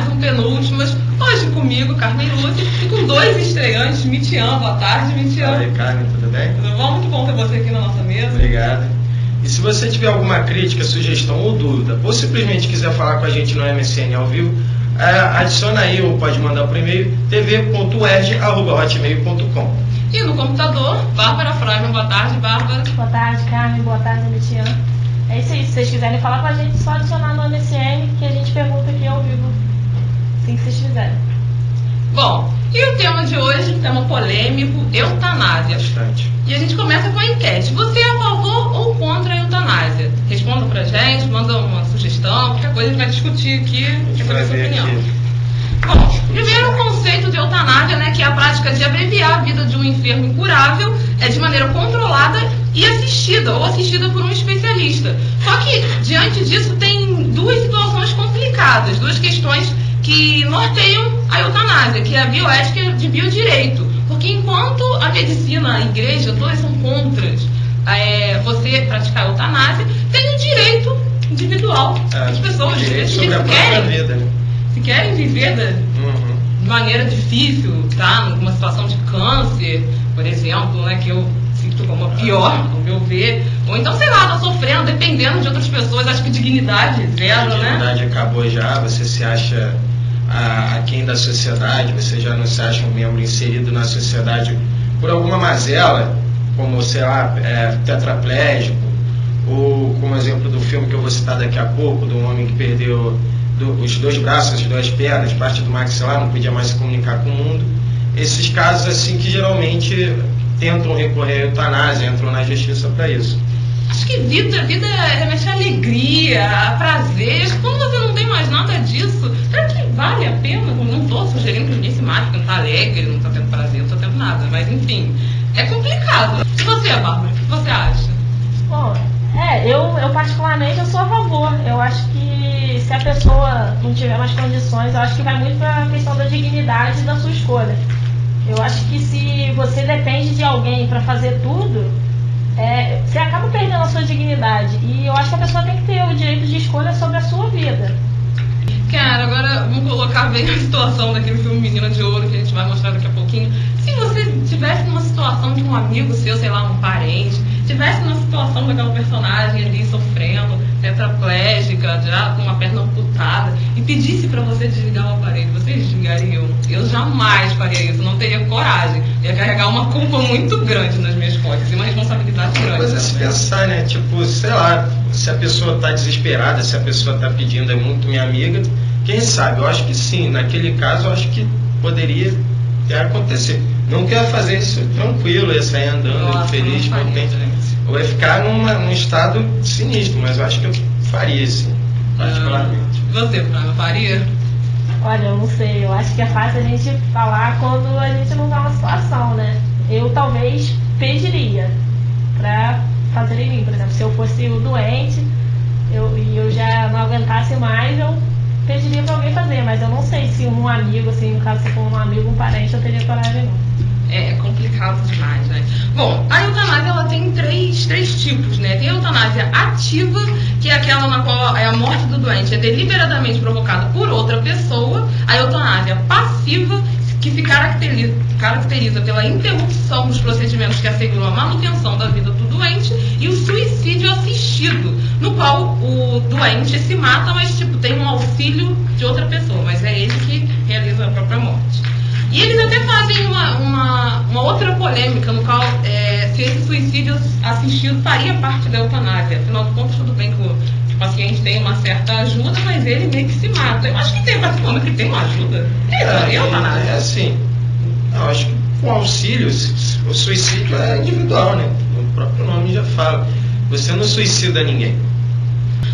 mais um Penúltimas, hoje comigo, Carmen Lúcia, e com dois estreantes, Mitian. Boa tarde, Mitian. Oi, Carmen, tudo bem? Tudo bom? Muito bom ter você aqui na nossa mesa. Obrigado. E se você tiver alguma crítica, sugestão ou dúvida, ou simplesmente quiser falar com a gente no MSN ao vivo, adiciona aí ou pode mandar por e-mail tv.erg@hotmail.com. E no computador, Bárbara Freiman. Boa tarde, Bárbara. Boa tarde, Carmen. Boa tarde, Mitian. É isso aí, se vocês quiserem falar com a gente, só adicionar no MSN que a gente pergunta aqui ao vivo, assim que vocês fizerem. Bom, e o tema de hoje, tema polêmico, eutanásia. Bastante. E a gente começa com a enquete. Você é a favor ou contra a eutanásia? Responda pra gente, manda uma sugestão, qualquer coisa a gente vai discutir aqui, quer saber a sua opinião. Bom, primeiro o conceito de eutanásia, né, que é a prática de abreviar a vida de um enfermo incurável de maneira controlada e assistida, ou assistida por um especialista. Só que, diante disso, tem duas situações complicadas, duas questões que norteiam a eutanásia, que é a bioética e de biodireito. Porque enquanto a medicina, a igreja, todas são contras você praticar a eutanásia, tem o direito individual. As pessoas se querem viver de maneira difícil, tá? Numa situação de câncer, por exemplo, né, que eu sinto como a pior, ao meu ver. Ou então, sei lá, tá sofrendo, dependendo de outras pessoas. Acho que dignidade zero, né? A dignidade acabou já, você se acha aquém da sociedade, você já não se acha um membro inserido na sociedade por alguma mazela, como, sei lá, tetraplégico, ou como exemplo do filme que eu vou citar daqui a pouco, de um homem que perdeu os dois braços, as duas pernas, parte do maxilar, não podia mais se comunicar com o mundo. Esses casos assim que geralmente tentam recorrer à eutanásia, entram na justiça para isso. Acho que vida remete a alegria, a prazer. Quando você não tem mais nada disso, será que vale a pena? Eu não estou sugerindo que ninguém se mate, porque não está alegre, não está tendo prazer, não está tendo nada. Mas enfim, é complicado. E você, Bárbara, o que você acha? Bom, eu particularmente eu sou a favor. Eu acho que se a pessoa não tiver mais condições, eu acho que vai muito para a questão da dignidade da sua escolha. Eu acho que se você depende de alguém para fazer tudo, você acaba perdendo a sua dignidade. E eu acho que a pessoa tem que ter o direito de escolha sobre a sua vida. Cara, agora vamos colocar bem a situação daquele filme Menina de Ouro, que a gente vai mostrar daqui a pouquinho. Se você estivesse numa situação de um amigo seu, sei lá, um parente, estivesse numa situação daquela personagem ali sofrendo, tetraplégica, já com uma perna amputada, e pedisse pra você desligar o aparelho, vocês desligariam? Eu jamais faria isso, não teria coragem. Ia carregar uma culpa muito grande nas minhas costas, e uma responsabilidade grande. Coisa a se pensar, né? Tipo, sei lá, se a pessoa tá desesperada, se a pessoa tá pedindo, é muito minha amiga, quem sabe? Eu acho que sim, naquele caso eu acho que poderia acontecer. Não quer fazer isso tranquilo, ia sair andando, feliz, contente. Ou ia ficar num estado sinistro, mas eu acho que eu faria sim, particularmente. Você, Fran, faria? Olha, eu não sei, eu acho que é fácil a gente falar quando a gente não tá numa situação, né? Eu talvez pediria pra fazer em mim, por exemplo, se eu fosse o doente e eu já não aguentasse mais, eu pediria pra alguém fazer, mas eu não sei se um amigo, assim, no caso se for um amigo, um parente, eu teria coragem não. É complicado demais, né? Bom, a eutanásia ela tem três tipos, né? Tem a eutanásia ativa, que é aquela na qual a morte do doente é deliberadamente provocada por outra pessoa. A eutanásia passiva, que se caracteriza pela interrupção dos procedimentos que asseguram a manutenção da vida do doente, e o suicídio assistido, no qual o doente se mata, mas tem um auxílio de outra pessoa, mas é ele que realiza a própria morte. E eles até fazem uma outra polêmica, no qual se esse suicídio assistido faria parte da eutanásia. Afinal de contas, tudo bem que o paciente tem uma certa ajuda, mas ele meio que se mata. Eu acho que tem, mas como que tem uma ajuda? É eutanásia. Assim, eu acho que com auxílio, o suicídio é individual, né? O próprio nome já fala. Você não suicida ninguém.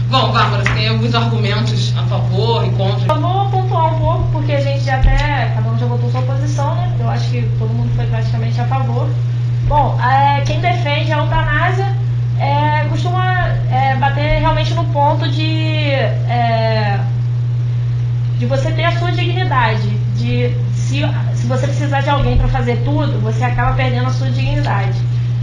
Bom, Bárbara, você tem alguns argumentos a favor e contra? Eu vou pontuar um pouco, porque a gente cada um já votou sua posição, né? Eu acho que todo mundo foi praticamente a favor. Bom, quem defende a eutanásia costuma bater realmente no ponto de você ter a sua dignidade, se você precisar de alguém para fazer tudo, você acaba perdendo a sua dignidade.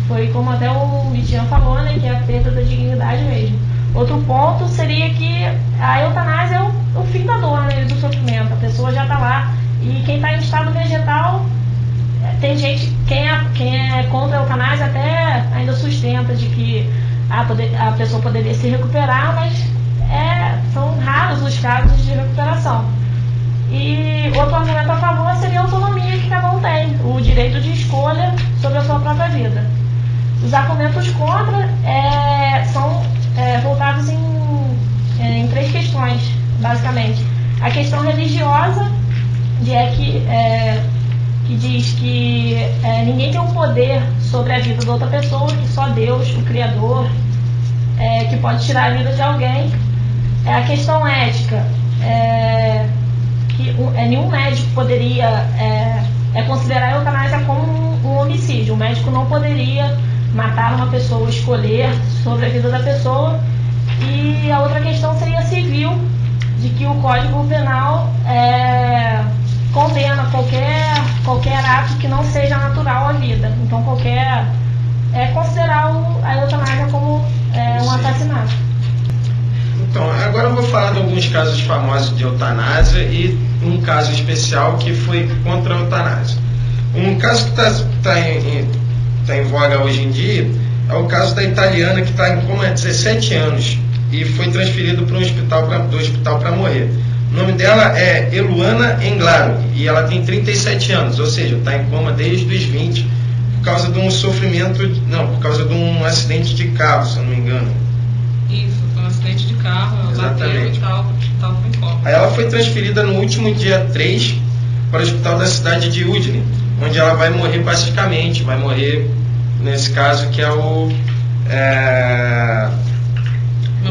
Foi como até o Mitian falou, né, que é a perda da dignidade mesmo. Outro ponto seria que a eutanásia o fim da dor, né, do sofrimento. A pessoa já está lá. E quem está em estado vegetal, tem gente, quem é contra a eutanásia até ainda sustenta de que a pessoa poderia se recuperar, mas são raros os casos de recuperação. E outro argumento a favor seria a autonomia que cada um tem, o direito de escolha sobre a sua própria vida. Os argumentos contra são voltados em 3 questões, basicamente. A questão religiosa, que diz que ninguém tem um poder sobre a vida da outra pessoa, que só Deus, o Criador, que pode tirar a vida de alguém. A questão ética, que nenhum médico poderia considerar a eutanásia como um homicídio. O médico não poderia matar uma pessoa, escolher sobre a vida da pessoa. E a outra questão seria civil, de que o Código Penal condena qualquer ato que não seja natural à vida. Então considerar a eutanásia como um assassinato. Então, agora eu vou falar de alguns casos famosos de eutanásia e um caso especial que foi contra a eutanásia. Um caso que está em voga hoje em dia é o caso da italiana que está em coma há 17 anos e foi transferido para do hospital para morrer. O nome dela é Eluana Englaro e ela tem 37 anos, ou seja, está em coma desde os 20 por causa de por causa de um acidente de carro, se eu não me engano. Isso, foi um acidente de carro, ela bateu e tal, foi em coma. Aí ela foi transferida no último dia 3 para o hospital da cidade de Udine, onde ela vai morrer pacificamente, vai morrer nesse caso que é uma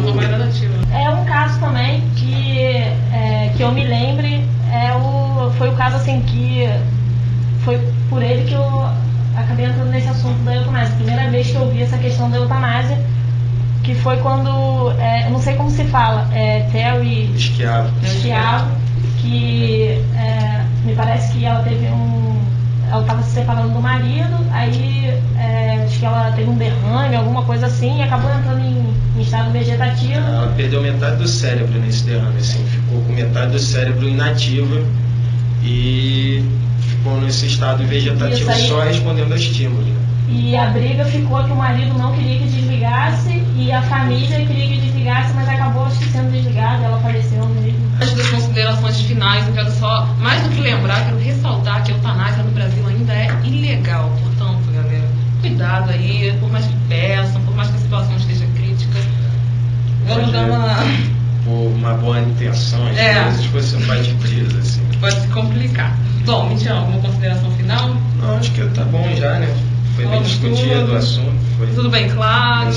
forma gradativa. É um caso também que eu me lembre, foi o caso assim que foi por ele que eu acabei entrando nesse assunto da eutanásia. Primeira vez que eu vi essa questão da eutanásia, que foi quando, eu não sei como se fala, Terry Schiavo, que me parece que ela teve ela estava se separando do marido, aí acho que ela teve um derrame, alguma coisa assim, e acabou entrando em estado vegetativo. Ela perdeu metade do cérebro nesse derrame, assim, ficou com metade do cérebro inativa e ficou nesse estado vegetativo só respondendo a estímulo. E a briga ficou que o marido não queria que desligasse e a família queria que desligasse, mas acabou sendo desligada, ela faleceu mesmo. Antes das considerações finais, eu quero só, mais do que lembrar, quero ressaltar que a eutanásia no Brasil ainda é ilegal. Portanto, galera, cuidado aí, por mais que peçam, por mais que a situação esteja crítica. Vamos dar por uma boa intenção, às vezes você faz preso, assim. Pode se complicar. Bom, Michel, alguma consideração final? Não, acho que tá bom já, né? Foi bem discutido o assunto. Foi tudo bem claro.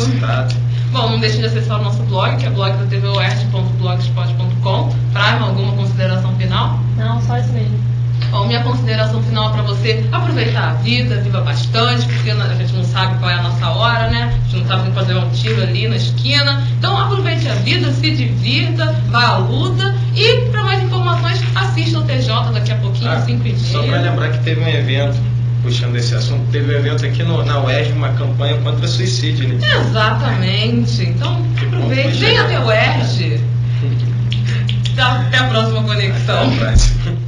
Bom, não deixe de acessar o nosso blog, que é blog da tvuest.blogspot.com. Praima, alguma consideração final? Não, só isso mesmo. Bom, minha consideração final é para você aproveitar a vida, viva bastante, porque a gente não sabe qual é a nossa hora, né? A gente não sabe se fazer um tiro ali na esquina. Então aproveite a vida, se divirta, vá à luta e para mais informações assista o TJ daqui a pouquinho, 5 dias. Só para lembrar que teve um evento, puxando esse assunto, teve um evento aqui na UERJ, uma campanha contra suicídio, né? Exatamente. Então aproveite, venha até o UERJ. Até a próxima conexão. Até a próxima.